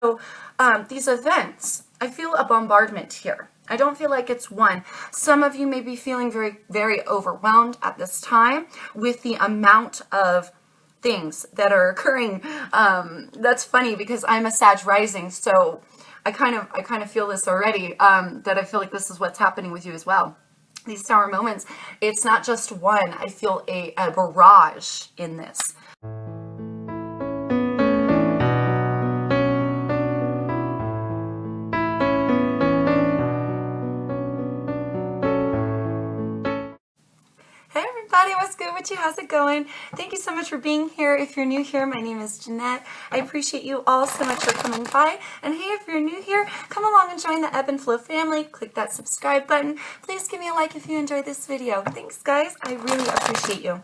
So these events, I feel a bombardment here. I don't feel like it's one. Some of you may be feeling very, very overwhelmed at this time with the amount of things that are occurring. That's funny because I'm a Sag rising, so I kind of feel this already, that I feel like this is what's happening with you as well. These Tower moments, it's not just one. I feel a barrage in this. Hey everybody, what's good with you? How's it going? Thank you so much for being here. If you're new here, my name is Jeanette. I appreciate you all so much for coming by. And hey, if you're new here, come along and join the Ebb and Flow family. Click that subscribe button. Please give me a like if you enjoyed this video. Thanks, guys. I really appreciate you.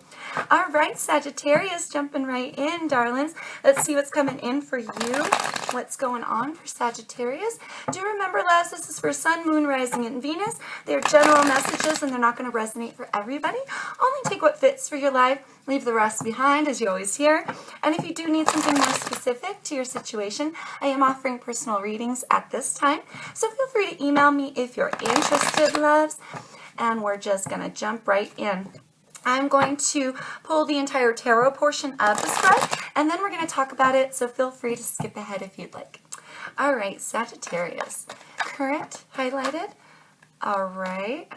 All right, Sagittarius, jumping right in, darlings. Let's see what's coming in for you. What's going on for Sagittarius? Do remember, loves, this is for Sun, Moon, Rising, and Venus. They're general messages, and they're not going to resonate for everybody. Only take what fits for your life. Leave the rest behind, as you always hear. And if you do need something more specific to your situation, I am offering personal readings at this time. So feel free to email me if you're interested, loves. And we're just going to jump right in. I'm going to pull the entire tarot portion of the spread, and then we're going to talk about it, so feel free to skip ahead if you'd like. All right, Sagittarius. Current highlighted. All right.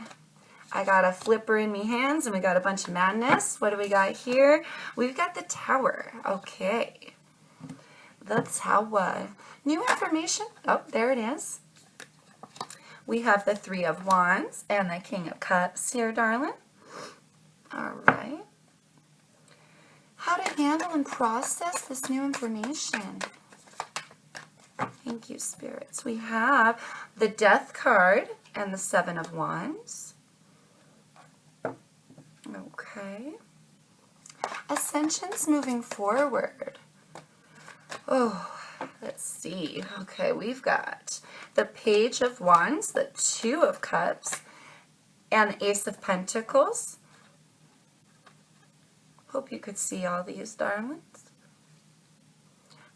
I got a flipper in me hands, and we got a bunch of madness. What do we got here? We've got the Tower. Okay. The Tower. New information. Oh, there it is. We have the Three of Wands and the King of Cups here, darling. All right. How to handle and process this new information. Thank you, spirits. We have the Death card and the Seven of Wands. Okay. Ascension's moving forward. Oh, let's see. Okay, we've got the Page of Wands, the Two of Cups, and the Ace of Pentacles. Hope you could see all these, darlings.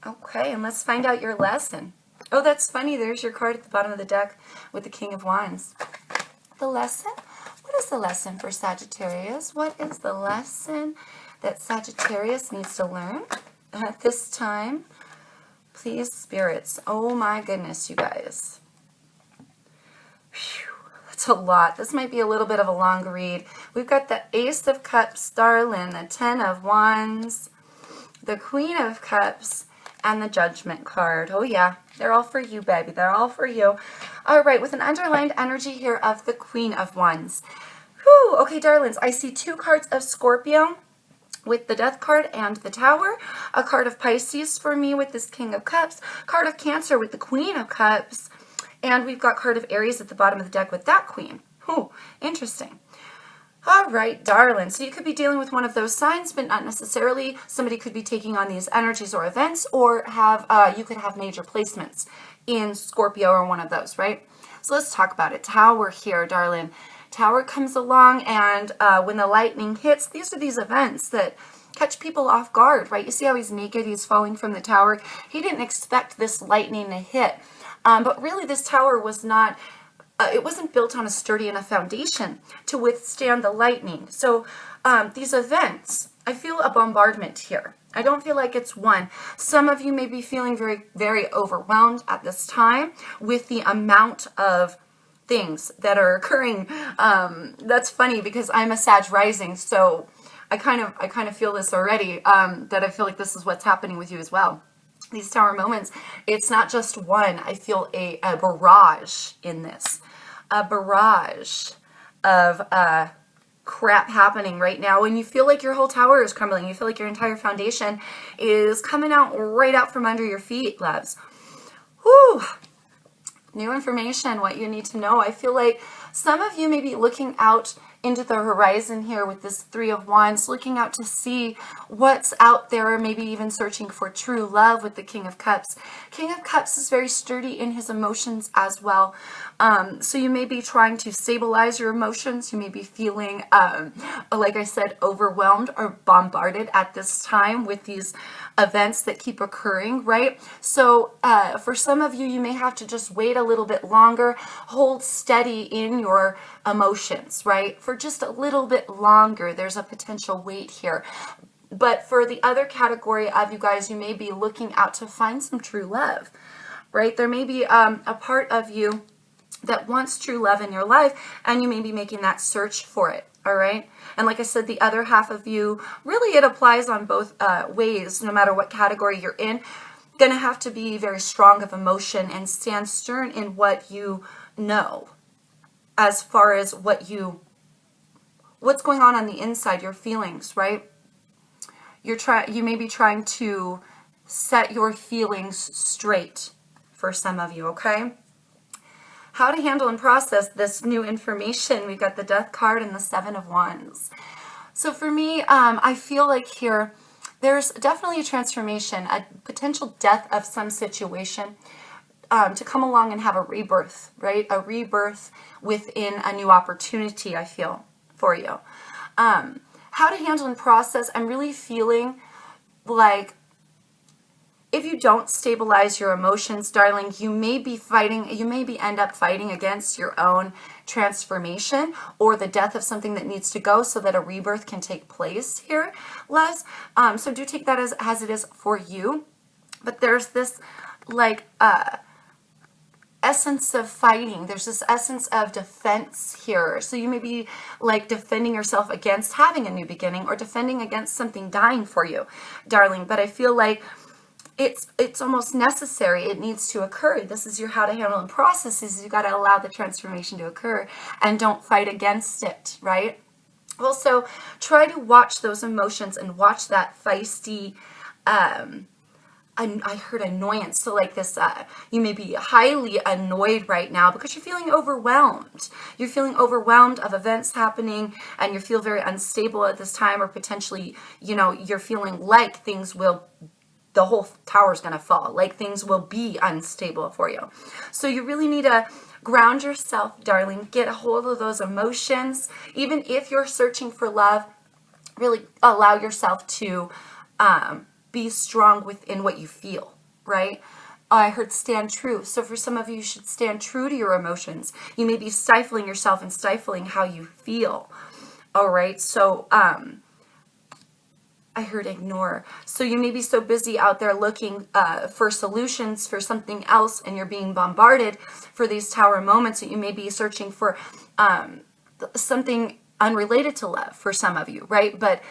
Okay, and let's find out your lesson. Oh, that's funny. There's your card at the bottom of the deck with the King of Wands. The lesson? What is the lesson for Sagittarius? What is the lesson that Sagittarius needs to learn at this time? Please, spirits. Oh my goodness, you guys. Phew. That's a lot. This might be a little bit of a long read. We've got the Ace of Cups, darling, the Ten of Wands, the Queen of Cups, and the Judgment card. Oh yeah, they're all for you, baby. They're all for you. All right, with an underlined energy here of the Queen of Wands. Whew. Okay, darlings, I see two cards of Scorpio with the Death card and the Tower, a card of Pisces for me with this King of Cups, card of Cancer with the Queen of Cups, and we've got card of Aries at the bottom of the deck with that Queen. Oh, interesting. All right, darling. So you could be dealing with one of those signs, but not necessarily. Somebody could be taking on these energies or events, or have you could have major placements in Scorpio or one of those, right? So let's talk about it. Tower here, darling. Tower comes along, and when the lightning hits, these are these events that catch people off guard, right? You see how he's naked, he's falling from the tower. He didn't expect this lightning to hit. But really, this tower was not, it wasn't built on a sturdy enough foundation to withstand the lightning. So these events, I feel a bombardment here. I don't feel like it's one. Some of you may be feeling very, very overwhelmed at this time with the amount of things that are occurring. That's funny because I'm a Sag rising, so I kind of feel this already, that I feel like this is what's happening with you as well. These Tower moments, it's not just one. I feel a barrage in this. A barrage of crap happening right now. When you feel like your whole tower is crumbling, you feel like your entire foundation is coming out right out from under your feet, loves. Whew. New information, what you need to know. I feel like some of you may be looking out into the horizon here with this Three of Wands, looking out to see what's out there, or maybe even searching for true love with the King of Cups. King of Cups is very sturdy in his emotions as well. So you may be trying to stabilize your emotions. You may be feeling, like I said, overwhelmed or bombarded at this time with these events that keep occurring, right? So for some of you, you may have to just wait a little bit longer, hold steady in your emotions, right? For just a little bit longer, there's a potential wait here. But for the other category of you guys, you may be looking out to find some true love, right? There may be a part of you that wants true love in your life, and you may be making that search for it, all right? And like I said, the other half of you, really it applies on both ways, no matter what category you're in, going to have to be very strong of emotion and stand stern in what you know, as far as what's going on the inside, your feelings, right? You may be trying to set your feelings straight for some of you, okay? How to handle and process this new information. We've got the Death card and the Seven of Wands. So for me, I feel like here, there's definitely a transformation, a potential death of some situation to come along and have a rebirth, right? A rebirth within a new opportunity, I feel, for you. How to handle and process, I'm really feeling like if you don't stabilize your emotions, darling, you may end up fighting against your own transformation or the death of something that needs to go so that a rebirth can take place here, Les. So do take that as it is for you. But there's this like essence of fighting. There's this essence of defense here. So you may be like defending yourself against having a new beginning or defending against something dying for you, darling. But I feel like it's almost necessary. It needs to occur. This is your how to handle and process, is you got to allow the transformation to occur and don't fight against it, right? Also, try to watch those emotions and watch that feisty, I heard annoyance. So like this, you may be highly annoyed right now because you're feeling overwhelmed. You're feeling overwhelmed of events happening and you feel very unstable at this time, or potentially, you're feeling like the whole tower's going to fall, like things will be unstable for you. So you really need to ground yourself, darling, get a hold of those emotions. Even if you're searching for love, really allow yourself to be strong within what you feel, right? I heard stand true. So for some of you, you should stand true to your emotions. You may be stifling yourself and stifling how you feel. All right. So, I heard ignore. So you may be so busy out there looking for solutions for something else, and you're being bombarded for these tower moments that you may be searching for something unrelated to love for some of you, right? But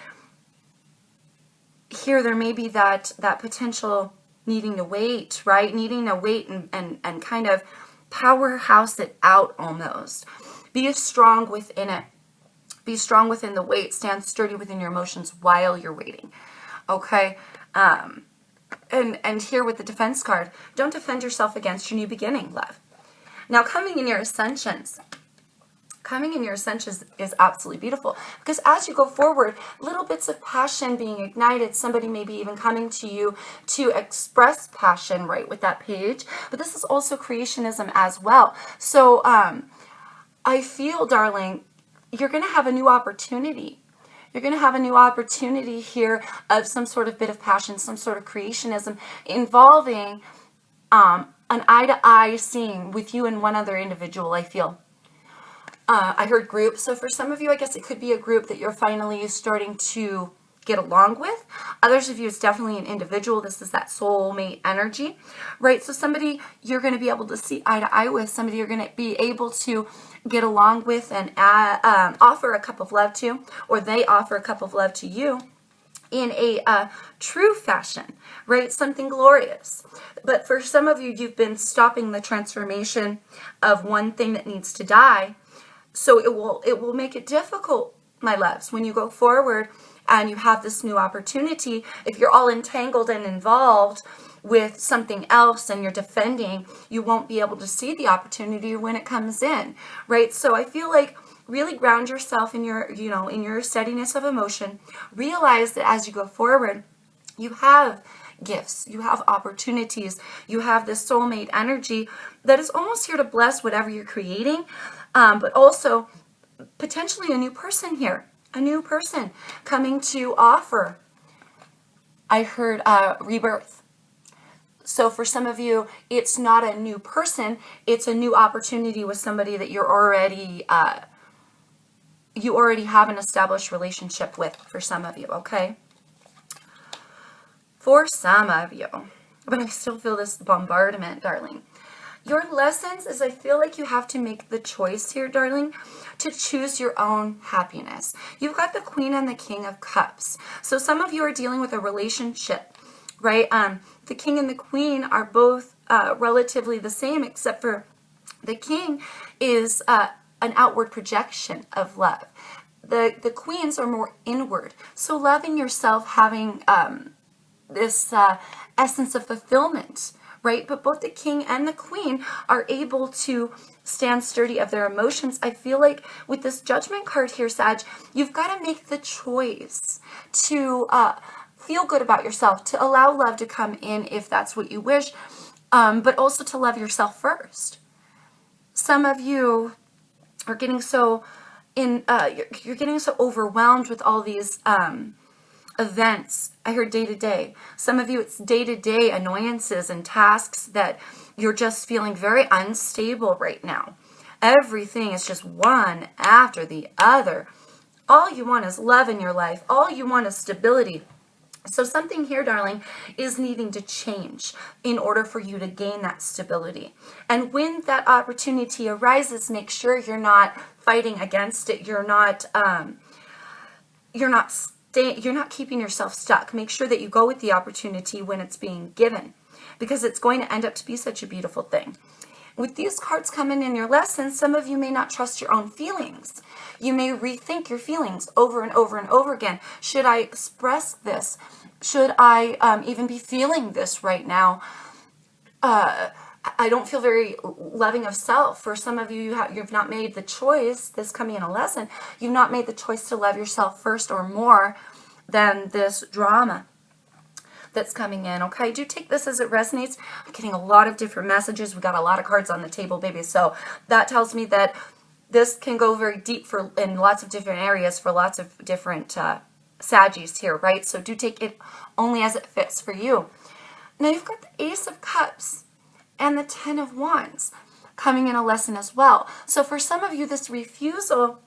here there may be that potential needing to wait, right? Needing to wait and kind of powerhouse it out almost. Be strong within it. Be strong within the wait. Stand sturdy within your emotions while you're waiting. Okay? And here with the defense card, don't defend yourself against your new beginning, love. Now, coming in your ascensions. Coming in your ascensions is absolutely beautiful, because as you go forward, little bits of passion being ignited. Somebody may be even coming to you to express passion, right, with that page. But this is also creationism as well. So I feel, darling, you're going to have a new opportunity. You're going to have a new opportunity here of some sort of bit of passion, some sort of creationism involving an eye-to-eye seeing with you and one other individual, I feel. I heard group. So for some of you, I guess it could be a group that you're finally starting to get along with. Others of you, it's definitely an individual. This is that soulmate energy, right? So somebody you're going to be able to see eye to eye with, somebody you're going to be able to get along with and offer a cup of love to, or they offer a cup of love to you in a true fashion, right? Something glorious. But for some of you, you've been stopping the transformation of one thing that needs to die. So it will make it difficult, my loves, when you go forward and you have this new opportunity. If you're all entangled and involved with something else and you're defending, you won't be able to see the opportunity when it comes in, right? So I feel like really ground yourself in your, in your steadiness of emotion. Realize that as you go forward, you have gifts, you have opportunities, you have this soulmate energy that is almost here to bless whatever you're creating, but also potentially a new person here, a new person coming to offer I heard rebirth. So for some of you, it's not a new person, it's a new opportunity with somebody that you already have an established relationship with, for some of you, okay? For some of you, but I still feel this bombardment, darling. Your lessons is, I feel like you have to make the choice here, darling, to choose your own happiness. You've got the Queen and the King of Cups. So some of you are dealing with a relationship, right? The King and the Queen are both relatively the same, except for the King is an outward projection of love. The Queens are more inward. So loving yourself, having this essence of fulfillment, right? But both the King and the Queen are able to stand sturdy of their emotions. I feel like with this Judgment card here, Sag, you've got to make the choice to feel good about yourself, to allow love to come in if that's what you wish, but also to love yourself first. Some of you are getting so you're getting so overwhelmed with all these events. I heard day to day. Some of you, it's day to day annoyances and tasks that you're just feeling very unstable right now. Everything is just one after the other. All you want is love in your life. All you want is stability. So something here, darling, is needing to change in order for you to gain that stability. And when that opportunity arises, make sure you're not fighting against it. You're not keeping yourself stuck. Make sure that you go with the opportunity when it's being given, because it's going to end up to be such a beautiful thing. With these cards coming in your lessons, some of you may not trust your own feelings. You may rethink your feelings over and over and over again. Should I express this? Should I even be feeling this right now? I don't feel very loving of self. For some of you, you've not made the choice, this coming in a lesson, you've not made the choice to love yourself first or more than this drama that's coming in, okay? Do take this as it resonates. I'm getting a lot of different messages. We got a lot of cards on the table, baby. So that tells me that this can go very deep in lots of different areas for lots of different Saggies here, right? So do take it only as it fits for you. Now you've got the Ace of Cups and the Ten of Wands coming in a lesson as well. So for some of you, this refusal,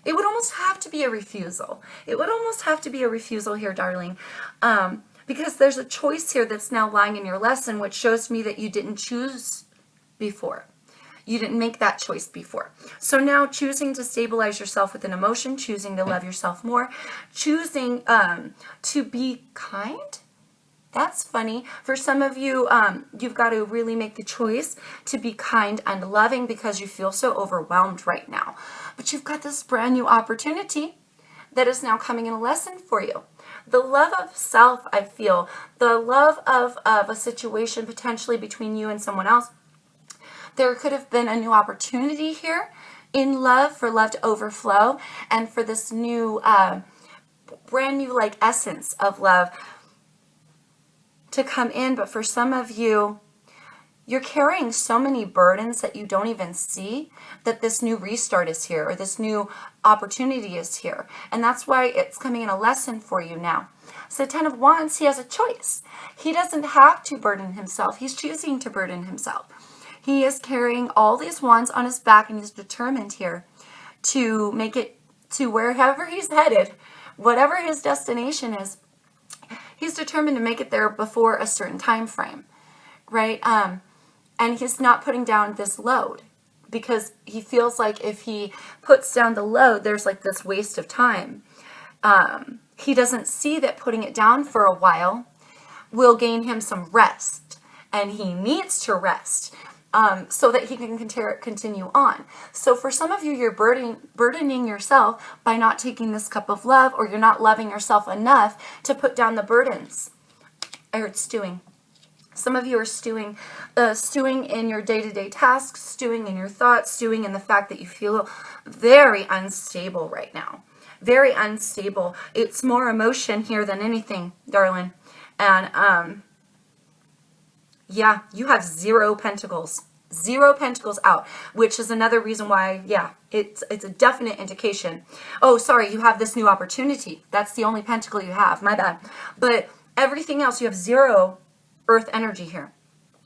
it would almost have to be a refusal. It would almost have to be a refusal here, darling, because there's a choice here that's now lying in your lesson, which shows me that you didn't choose before. You didn't make that choice before. So now choosing to stabilize yourself with an emotion, choosing to love yourself more, choosing to be kind. That's funny. For some of you, you've got to really make the choice to be kind and loving because you feel so overwhelmed right now. But you've got this brand new opportunity that is now coming in a lesson for you. The love of self, I feel, the love of a situation potentially between you and someone else. There could have been a new opportunity here in love, for love to overflow, and for this new, brand new like essence of love to come in. But for some of you, you're carrying so many burdens that you don't even see that this new restart is here, or this new opportunity is here. And that's why it's coming in a lesson for you now. So Ten of Wands, he has a choice. He doesn't have to burden himself. He's choosing to burden himself. He is carrying all these wands on his back, and he's determined here to make it to wherever he's headed, whatever his destination is. He's determined to make it there before a certain time frame, right? And he's not putting down this load because he feels like if he puts down the load, there's like this waste of time. He doesn't see that putting it down for a while will gain him some rest, and he needs to rest so that he can continue on. So for some of you, you're burdening yourself by not taking this cup of love, or you're not loving yourself enough to put down the burdens. I heard stewing. Some of you are stewing in your day-to-day tasks, stewing in your thoughts, stewing in the fact that you feel very unstable right now. Very unstable. It's more emotion here than anything, darling. And yeah, you have 0 pentacles. 0 pentacles out, which is another reason why, yeah, it's a definite indication. Oh, sorry, you have this new opportunity. That's the only pentacle you have. My bad. But everything else, you have 0 earth energy here.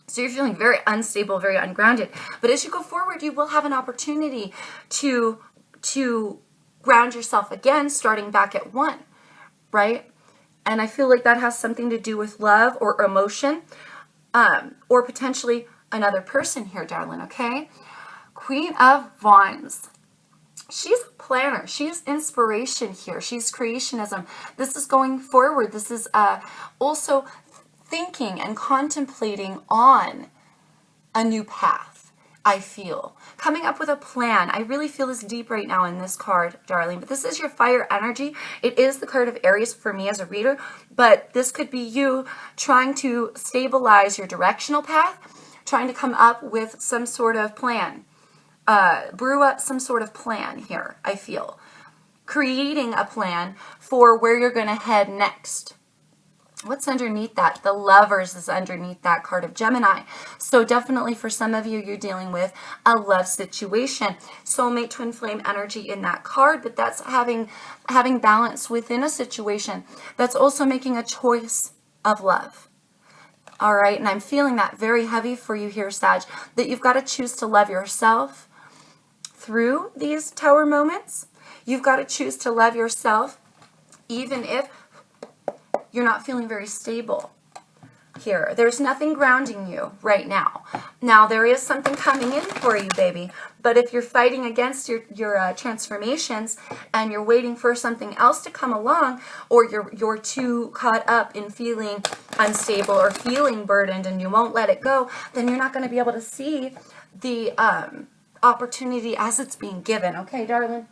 So you're feeling very unstable, very ungrounded. But as you go forward, you will have an opportunity to ground yourself again, starting back at 1, right? And I feel like that has something to do with love or emotion, or potentially another person here, darling, okay? Queen of Wands. She's a planner. She's inspiration here. She's creationism. This is going forward. This is also thinking and contemplating on a new path, I feel. Coming up with a plan. I really feel this deep right now in this card, darling. But this is your fire energy. It is the card of Aries for me as a reader. But this could be you trying to stabilize your directional path, trying to come up with some sort of plan. Brew up some sort of plan here, I feel. Creating a plan for where you're going to head next. What's underneath that? The Lovers is underneath that card of Gemini. So definitely for some of you, you're dealing with a love situation. Soulmate, twin flame energy in that card, but that's having balance within a situation. That's also making a choice of love. All right, and I'm feeling that very heavy for you here, Sag, that you've got to choose to love yourself through these Tower moments. You've got to choose to love yourself even if you're not feeling very stable here. There's nothing grounding you right now. Now, there is something coming in for you, baby. But if you're fighting against your transformations and you're waiting for something else to come along, or you're too caught up in feeling unstable or feeling burdened and you won't let it go, then you're not going to be able to see the opportunity as it's being given. Okay, darling?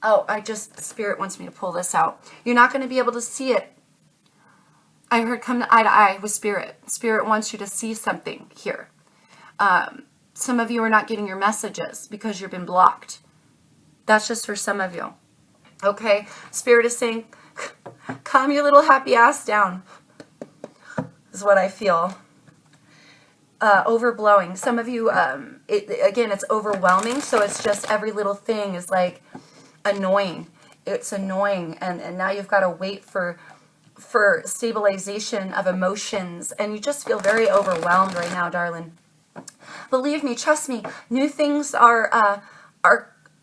Oh, Spirit wants me to pull this out. You're not going to be able to see it. I heard come to eye with Spirit. Spirit wants you to see something here. Some of you are not getting your messages because you've been blocked. That's just for some of you. Okay? Spirit is saying, calm your little happy ass down. Is what I feel. Overblowing. Some of you, again, it's overwhelming. So it's just every little thing is like annoying. It's annoying. And now you've got to wait for stabilization of emotions, and you just feel very overwhelmed right now, darling. Believe me, trust me, new things are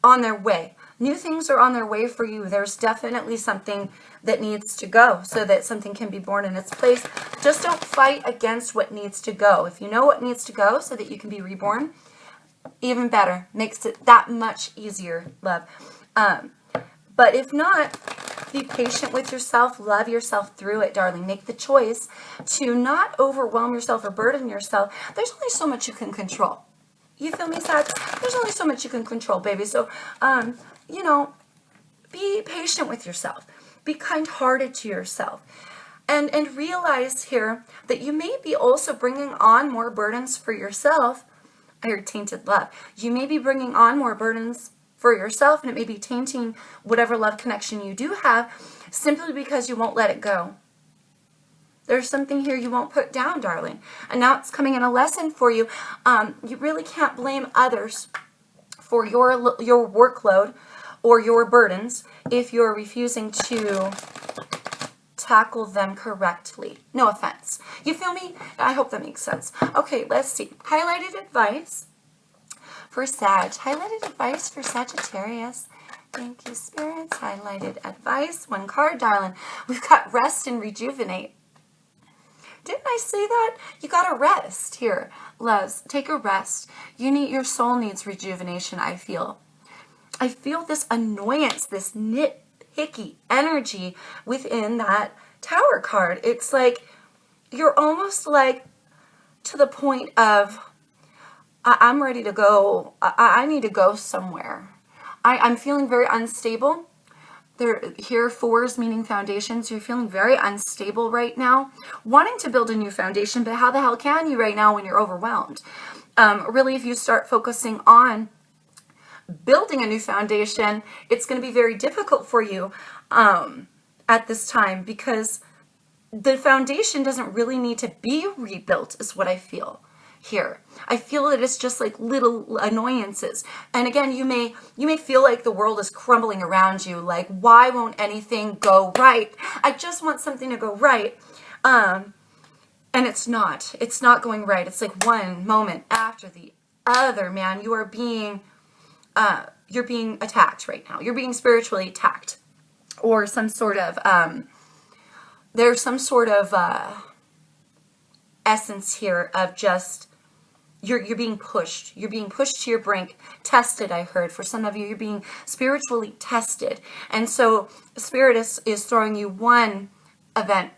on their way. New things are on their way for you. There's definitely something that needs to go so that something can be born in its place. Just don't fight against what needs to go. If you know what needs to go so that you can be reborn, even better. Makes it that much easier, love. But if not, be patient with yourself. Love yourself through it, darling. Make the choice to not overwhelm yourself or burden yourself. There's only so much you can control. You feel me, Sag? There's only so much you can control, baby. So, you know, be patient with yourself. Be kind-hearted to yourself. And realize here that you may be also bringing on more burdens for yourself. I heard tainted love. You may be bringing on more burdens for yourself, and it may be tainting whatever love connection you do have simply because you won't let it go. There's something here you won't put down, darling. And now it's coming in a lesson for you. You really can't blame others for your workload or your burdens if you're refusing to tackle them correctly. No offense. You feel me? I hope that makes sense. Okay, let's see. Highlighted advice for Sag. Highlighted advice for Sagittarius. Thank you, spirits. Highlighted advice. One card, darling. We've got rest and rejuvenate. Didn't I say that? You got to rest here, loves. Take a rest. Your soul needs rejuvenation, I feel. I feel this annoyance, this nitpicky energy within that Tower card. It's like you're almost like to the point of, I'm ready to go. I need to go somewhere. I'm feeling very unstable. Here, 4s meaning foundations. You're feeling very unstable right now. Wanting to build a new foundation, but how the hell can you right now when you're overwhelmed? Really, if you start focusing on building a new foundation, it's going to be very difficult for you at this time because the foundation doesn't really need to be rebuilt, is what I feel. here. I feel that it's just like little annoyances. And again, you may feel like the world is crumbling around you. Like, why won't anything go right? I just want something to go right. And it's not. It's not going right. It's like one moment after the other, man. You are being, you're being attacked right now. You're being spiritually attacked. Or some sort of, there's some sort of essence here of just, you're being pushed. You're being pushed to your brink. Tested, I heard. For some of you, you're being spiritually tested. And so Spirit is throwing you one event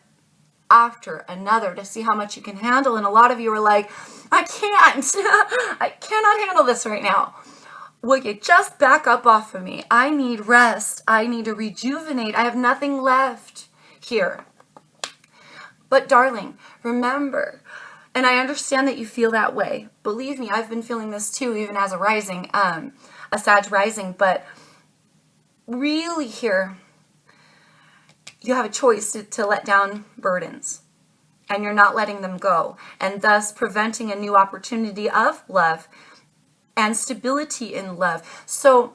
after another to see how much you can handle. And a lot of you are like, I can't. I cannot handle this right now. Will you just back up off of me? I need rest. I need to rejuvenate. I have nothing left here. But darling, remember, and I understand that you feel that way. Believe me, I've been feeling this too, even as a rising, a Sag rising. But really here, you have a choice to let down burdens. And you're not letting them go. And thus preventing a new opportunity of love and stability in love. So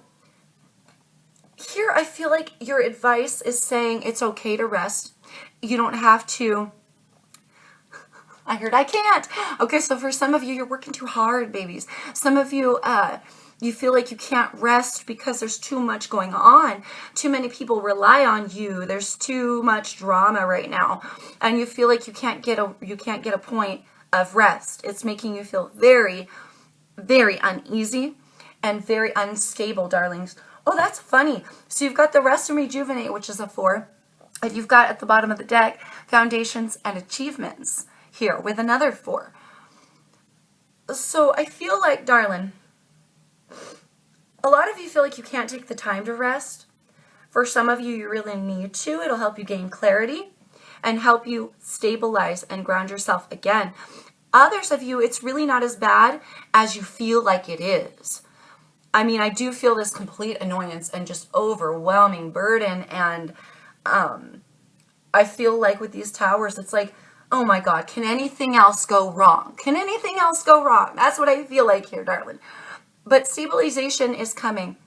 here I feel like your advice is saying it's okay to rest. You don't have to. I heard I can't. Okay, so for some of you, you're working too hard, babies. Some of you, you feel like you can't rest because there's too much going on. Too many people rely on you. There's too much drama right now. And you feel like you can't get a point of rest. It's making you feel very, very uneasy and very unstable, darlings. Oh, that's funny. So you've got the rest and rejuvenate, which is a 4. And you've got at the bottom of the deck, foundations and achievements here with another 4. So I feel like, darling, a lot of you feel like you can't take the time to rest. For some of you, you really need to. It'll help you gain clarity and help you stabilize and ground yourself again. Others of you, it's really not as bad as you feel like it is. I mean, I do feel this complete annoyance and just overwhelming burden. And I feel like with these towers, it's like, oh my God, can anything else go wrong? Can anything else go wrong? That's what I feel like here, darling. But stabilization is coming.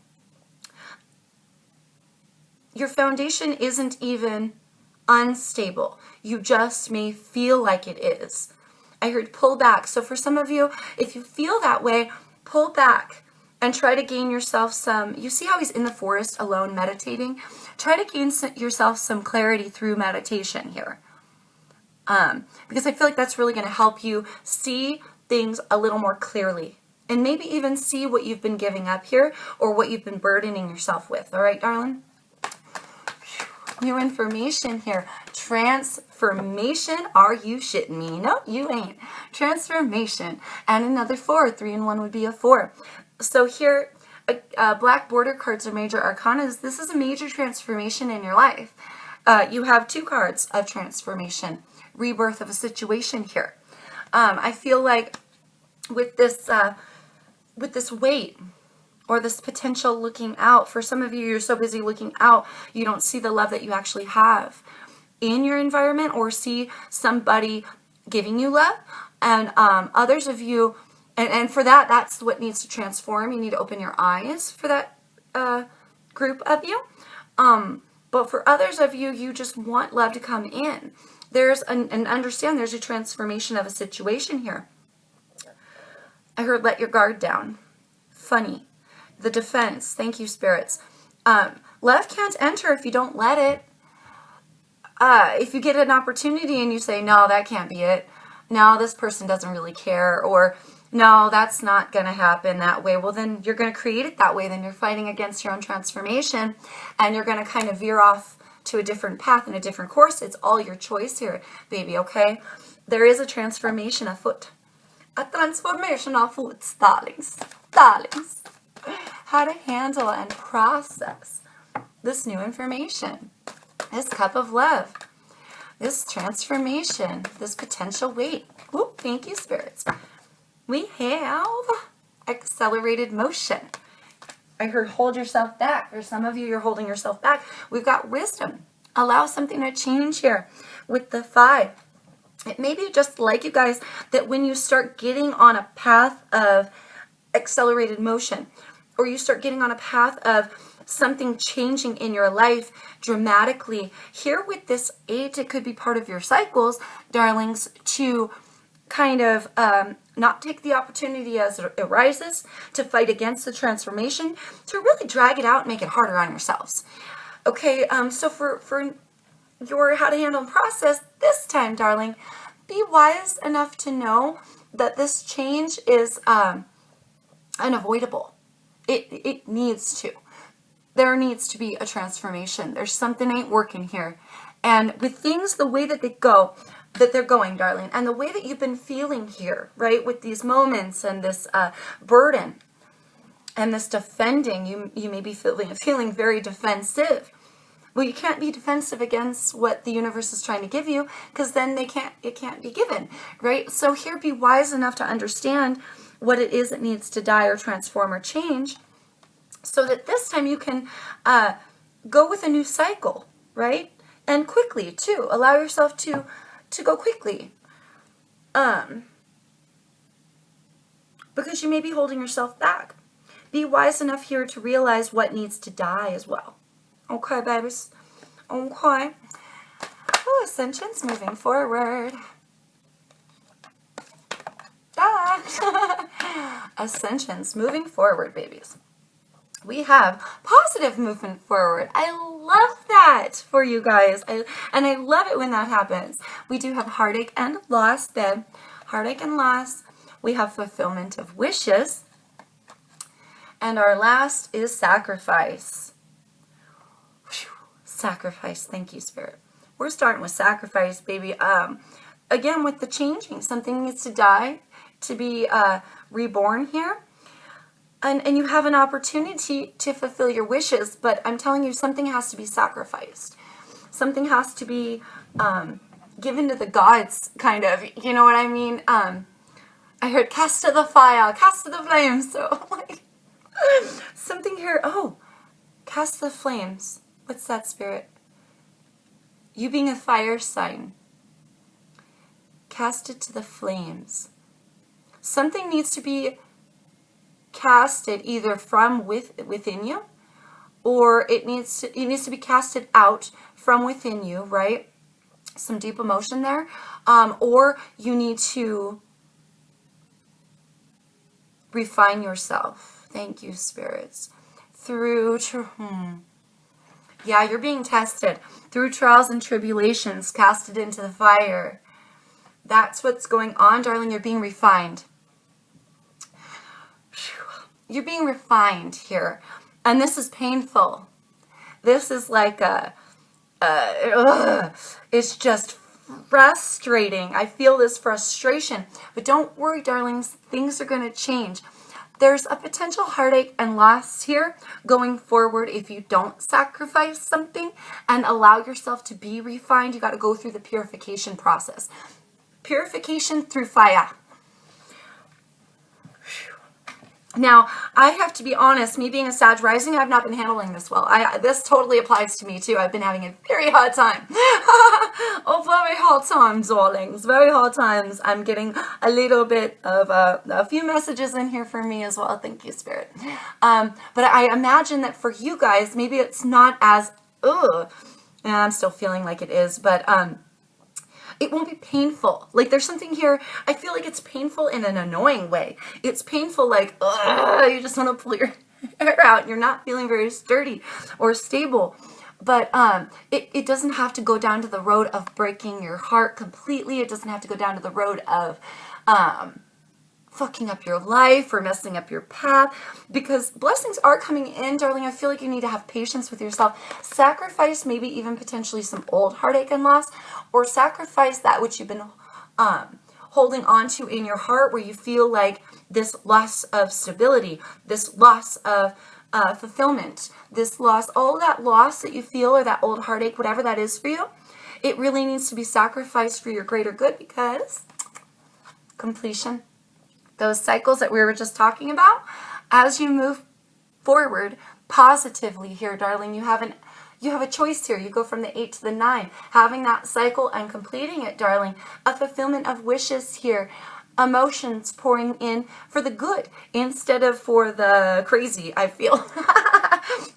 Your foundation isn't even unstable. You just may feel like it is. I heard pull back. So for some of you, if you feel that way, pull back and try to gain yourself some, you see how he's in the forest alone meditating? Try to gain yourself some clarity through meditation here. Because I feel like that's really going to help you see things a little more clearly. And maybe even see what you've been giving up here or what you've been burdening yourself with. All right, darling? New information here. Transformation. Are you shitting me? No, you ain't. Transformation. And another 4. 3 and 1 would be a 4. So here, black border cards are major arcanas. This is a major transformation in your life. You have 2 cards of transformation. Rebirth of a situation here. I feel like with this weight or this potential looking out, for some of you, you're so busy looking out, you don't see the love that you actually have in your environment or see somebody giving you love. And others of you, and for that, that's what needs to transform. You need to open your eyes for that group of you. But for others of you, you just want love to come in. There's and understand there's a transformation of a situation here. I heard let your guard down. Funny. The defense. Thank you, spirits. Love can't enter if you don't let it. If you get an opportunity and you say, no, that can't be it. No, this person doesn't really care. Or, no, that's not going to happen that way. Well, then you're going to create it that way. Then you're fighting against your own transformation. And you're going to kind of veer off to a different path and a different course. It's all your choice here, baby, okay? There is a transformation afoot. A transformation afoot, darlings. Darlings. How to handle and process this new information. This cup of love. This transformation. This potential weight. Ooh, thank you, spirits. We have accelerated motion. I heard hold yourself back. For some of you, you're holding yourself back. We've got wisdom. Allow something to change here with the 5. It may be just like you guys that when you start getting on a path of accelerated motion, or you start getting on a path of something changing in your life dramatically, here with this 8, it could be part of your cycles, darlings, to kind of not take the opportunity as it arises, to fight against the transformation, to really drag it out and make it harder on yourselves. Okay, so for your how to handle and process this time, darling, be wise enough to know that this change is unavoidable. It needs to. There needs to be a transformation. There's something ain't working here. And with things the way that they're going, darling, and the way that you've been feeling here, right, with these moments and this burden and this defending, you may be feeling very defensive. Well, you can't be defensive against what the universe is trying to give you, because then it can't be given, right? So here, be wise enough to understand what it is that needs to die or transform or change, so that this time you can go with a new cycle, right? And quickly, too. Allow yourself to go quickly. Because you may be holding yourself back. Be wise enough here to realize what needs to die as well. Okay, babies? Okay. Oh, Ascension's moving forward. Ascension's moving forward, babies. We have positive movement forward. I love that for you guys. And I love it when that happens. We do have heartache and loss, babe. Heartache and loss. We have fulfillment of wishes. And our last is sacrifice. Whew. Sacrifice. Thank you, Spirit. We're starting with sacrifice, baby. Again, with the changing. Something needs to die to be reborn here. And you have an opportunity to fulfill your wishes, but I'm telling you, something has to be sacrificed. Something has to be given to the gods, kind of. You know what I mean? I heard cast to the fire, cast to the flames. So, like, something here. Oh, cast the flames. What's that, Spirit? You being a fire sign. Cast it to the flames. Something needs to be casted either from within you, or it needs to be casted out from within you, right? Some deep emotion there, or you need to refine yourself. Thank you, spirits. Yeah, you're being tested through trials and tribulations, casted into the fire. That's what's going on, darling. You're being refined. You're being refined here. And this is painful. This is like it's just frustrating. I feel this frustration. But don't worry, darlings. Things are going to change. There's a potential heartache and loss here going forward if you don't sacrifice something and allow yourself to be refined. You got to go through the purification process. Purification through fire. Now, I have to be honest, me being a Sag rising, I've not been handling this well. This totally applies to me too. I've been having a very hard time. Oh, very hard times, darlings. Very hard times. I'm getting a little bit of a few messages in here for me as well. Thank you, Spirit. But I imagine that for you guys, maybe it's not as, and I'm still feeling like it is, but it won't be painful. Like, there's something here, I feel like it's painful in an annoying way. It's painful like, you just want to pull your hair out and you're not feeling very sturdy or stable. But it doesn't have to go down to the road of breaking your heart completely. It doesn't have to go down to the road of fucking up your life or messing up your path, because blessings are coming in, darling. I feel like you need to have patience with yourself. Sacrifice maybe even potentially some old heartache and loss, or sacrifice that which you've been holding on to in your heart, where you feel like this loss of stability, this loss of fulfillment, this loss, all that loss that you feel, or that old heartache, whatever that is for you, it really needs to be sacrificed for your greater good, because completion. Those cycles that we were just talking about, as you move forward positively here, darling, you have You have a choice here. You go from the 8 to the 9. Having that cycle and completing it, darling. A fulfillment of wishes here. Emotions pouring in for the good instead of for the crazy, I feel.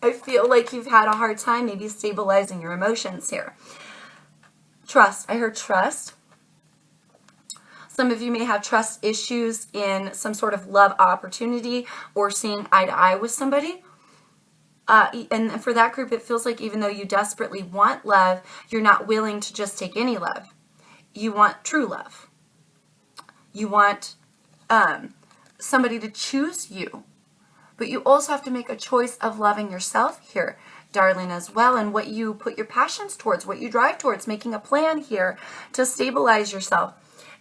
I feel like you've had a hard time maybe stabilizing your emotions here. Trust. I heard trust. Some of you may have trust issues in some sort of love opportunity or seeing eye to eye with somebody. And for that group, it feels like even though you desperately want love, you're not willing to just take any love. You want true love. You want somebody to choose you. But you also have to make a choice of loving yourself here, darling, as well, and what you put your passions towards, what you drive towards, making a plan here to stabilize yourself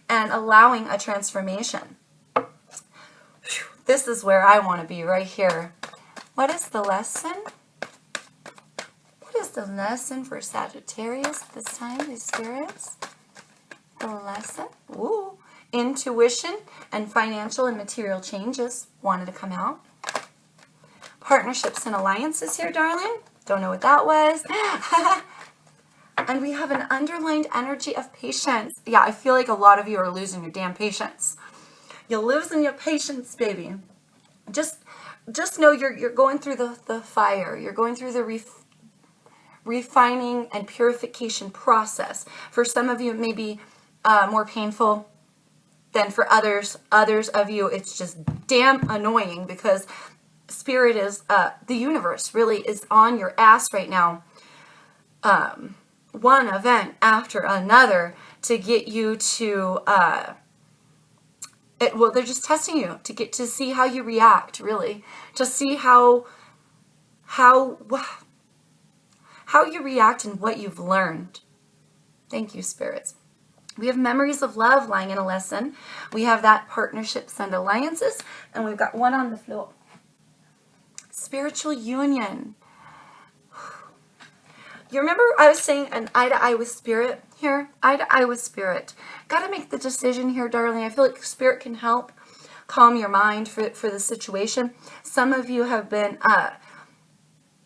and allowing a transformation. This is where I want to be, right here. What is the lesson? What is the lesson for Sagittarius at this time, these spirits? The lesson? Ooh. Intuition and financial and material changes wanted to come out. Partnerships and alliances here, darling. Don't know what that was. And we have an underlined energy of patience. Yeah, I feel like a lot of you are losing your damn patience. You're losing your patience, baby. Just know you're going through the fire. You're going through the refining and purification process. For some of you, it may be more painful than for others. Others of you, it's just damn annoying because Spirit is, the universe really is on your ass right now. One event after another to get you to, well, they're just testing you to get to see how you react, really. To see how you react and what you've learned. Thank you, spirits. We have memories of love lying in a lesson. We have that partnerships and alliances. And we've got one on the floor. Spiritual union. You remember I was saying an eye to eye with spirit here? Eye to eye with spirit. Got to make the decision here, darling. I feel like spirit can help calm your mind for the situation. Some of you have been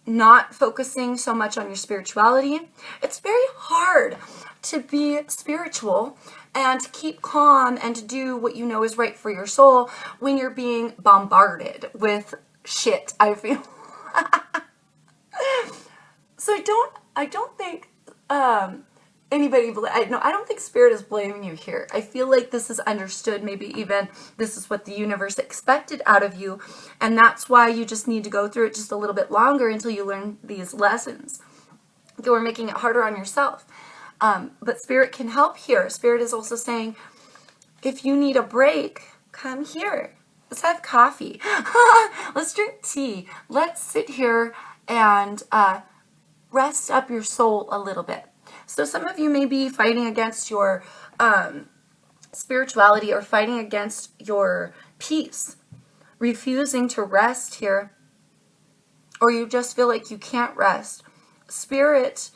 not focusing so much on your spirituality. It's very hard to be spiritual and to keep calm and to do what you know is right for your soul when you're being bombarded with shit, I feel. So I don't think anybody, I don't think spirit is blaming you here. I feel like this is understood. Maybe even this is what the universe expected out of you. And that's why you just need to go through it just a little bit longer until you learn these lessons. You're making it harder on yourself. But spirit can help here. Spirit is also saying, if you need a break, come here. Let's have coffee. Let's drink tea. Let's sit here and rest up your soul a little bit. So some of you may be fighting against your spirituality or fighting against your peace, refusing to rest here, or you just feel like you can't rest. Spirit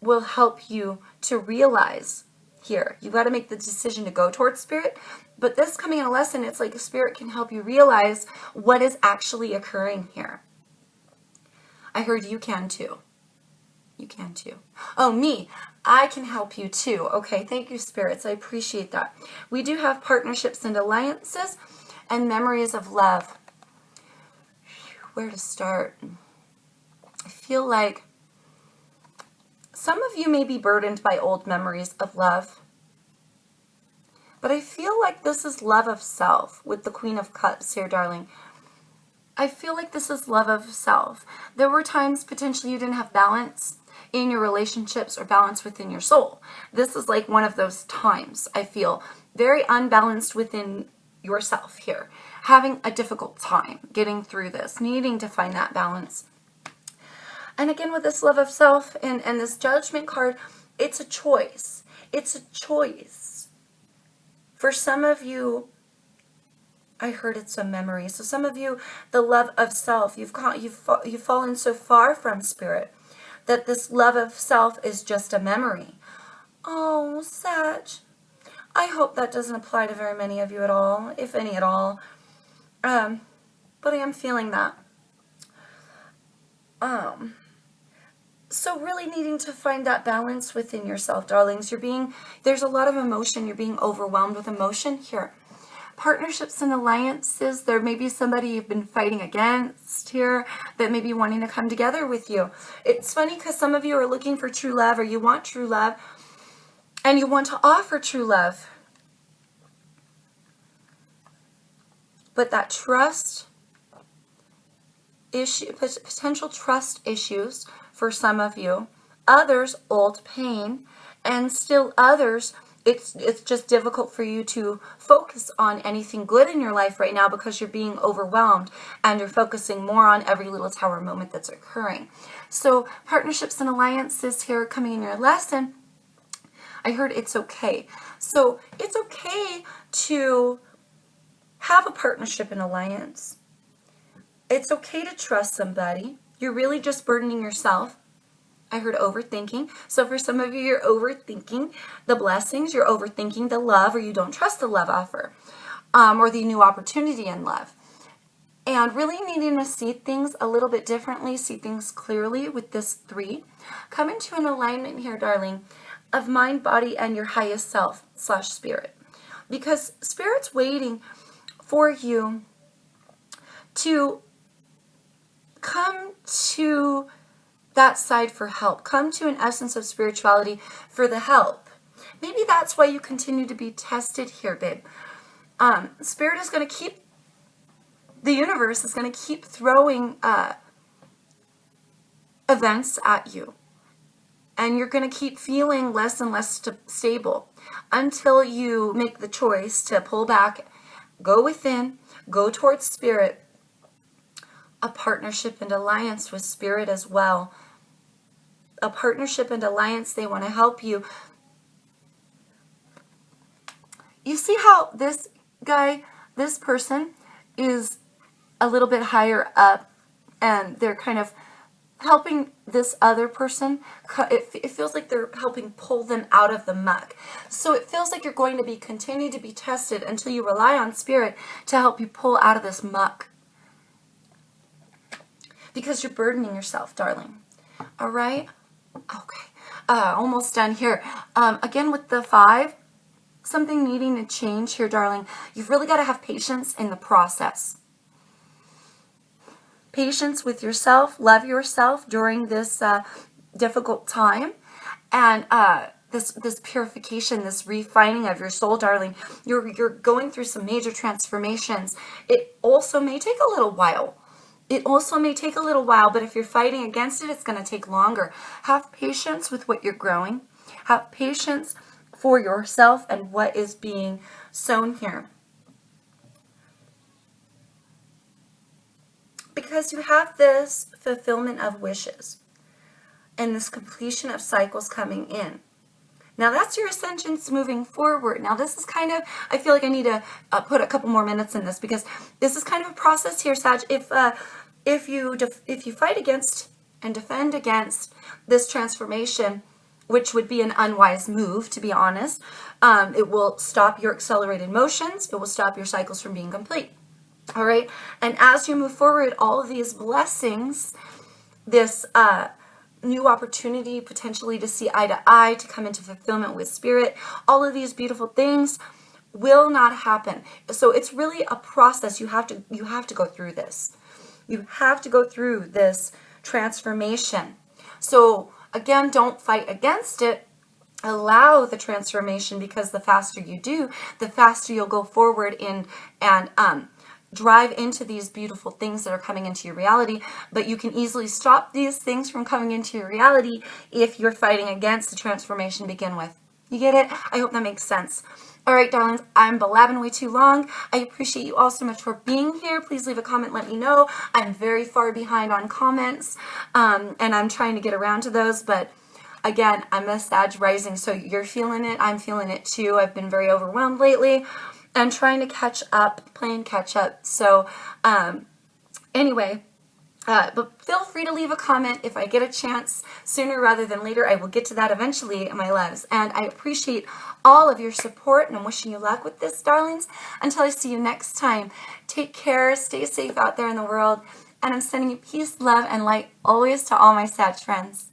will help you to realize here. You got to make the decision to go towards spirit. But this coming in a lesson, it's like spirit can help you realize what is actually occurring here. I heard you can too. You can too. Oh, me. I can help you too. Okay, thank you, spirits. I appreciate that. We do have partnerships and alliances and memories of love. Where to start? I feel like some of you may be burdened by old memories of love. But I feel like this is love of self with the Queen of Cups here, darling. I feel like this is love of self. There were times potentially you didn't have balance in your relationships or balance within your soul. This is like one of those times, I feel. Very unbalanced within yourself here. Having a difficult time getting through this. Needing to find that balance. And again, with this love of self and this judgment card, it's a choice. It's a choice. For some of you, I heard it's a memory. So some of you, the love of self, you've fallen so far from spirit that this love of self is just a memory. Oh, Sag. I hope that doesn't apply to very many of you at all, if any at all. But I am feeling that. So really needing to find that balance within yourself, darlings. There's a lot of emotion. You're being overwhelmed with emotion here. Partnerships and alliances, there may be somebody you've been fighting against here that may be wanting to come together with you. It's funny because some of you are looking for true love, or you want true love, and you want to offer true love. But that trust issue, potential trust issues for some of you, others old pain, and still others it's just difficult for you to focus on anything good in your life right now because you're being overwhelmed and you're focusing more on every little tower moment that's occurring. So partnerships and alliances here coming in your lesson. I heard it's okay. So it's okay to have a partnership and alliance. It's okay to trust somebody. You're really just burdening yourself. I heard overthinking. So for some of you, you're overthinking the blessings, you're overthinking the love, or you don't trust the love offer, or the new opportunity in love. And really needing to see things a little bit differently, see things clearly with this 3. Come into an alignment here, darling, of mind, body, and your highest self / spirit. Because spirit's waiting for you to come to that side for help. Come to an essence of spirituality for the help. Maybe that's why you continue to be tested here, babe. Spirit is going to keep, the universe is going to keep throwing events at you. And you're going to keep feeling less and less stable until you make the choice to pull back, go within, go towards spirit. A partnership and alliance with spirit as well. A partnership and alliance, they want to help you. You see how this guy, this person is a little bit higher up and they're kind of helping this other person. It feels like they're helping pull them out of the muck. So it feels like you're going to continue to be tested until you rely on spirit to help you pull out of this muck. Because you're burdening yourself, darling. All right? Okay. Almost done here. Again, with the 5, something needing to change here, darling. You've really got to have patience in the process. Patience with yourself. Love yourself during this difficult time. And this purification, this refining of your soul, darling. You're going through some major transformations. It also may take a little while. But if you're fighting against it, it's going to take longer. Have patience with what you're growing. Have patience for yourself and what is being sown here. Because you have this fulfillment of wishes and this completion of cycles coming in. Now that's your ascensions moving forward. Now this is kind of, I feel like I need to put a couple more minutes in this because this is kind of a process here, Sag. If you fight against and defend against this transformation, which would be an unwise move, to be honest, it will stop your accelerated motions. It will stop your cycles from being complete. All right. And as you move forward, all of these blessings, this new opportunity potentially to see eye to eye, to come into fulfillment with spirit, all of these beautiful things will not happen. So it's really a process. You have to go through this. You have to go through this transformation. So again, don't fight against it. Allow the transformation, because the faster you do, the faster you'll go forward in and drive into these beautiful things that are coming into your reality. But you can easily stop these things from coming into your reality if you're fighting against the transformation to begin with. You get it? I hope that makes sense. All right, darlings, I'm blabbing way too long. I appreciate you all so much for being here. Please leave a comment. Let me know. I'm very far behind on comments, and I'm trying to get around to those. But again, I'm a Sag rising, so you're feeling it. I'm feeling it too. I've been very overwhelmed lately. I'm trying to catch up, playing catch up. So anyway, but feel free to leave a comment if I get a chance sooner rather than later. I will get to that eventually, my loves. And I appreciate all of your support, and I'm wishing you luck with this, darlings. Until I see you next time, take care, stay safe out there in the world, and I'm sending you peace, love, and light always to all my Sag friends.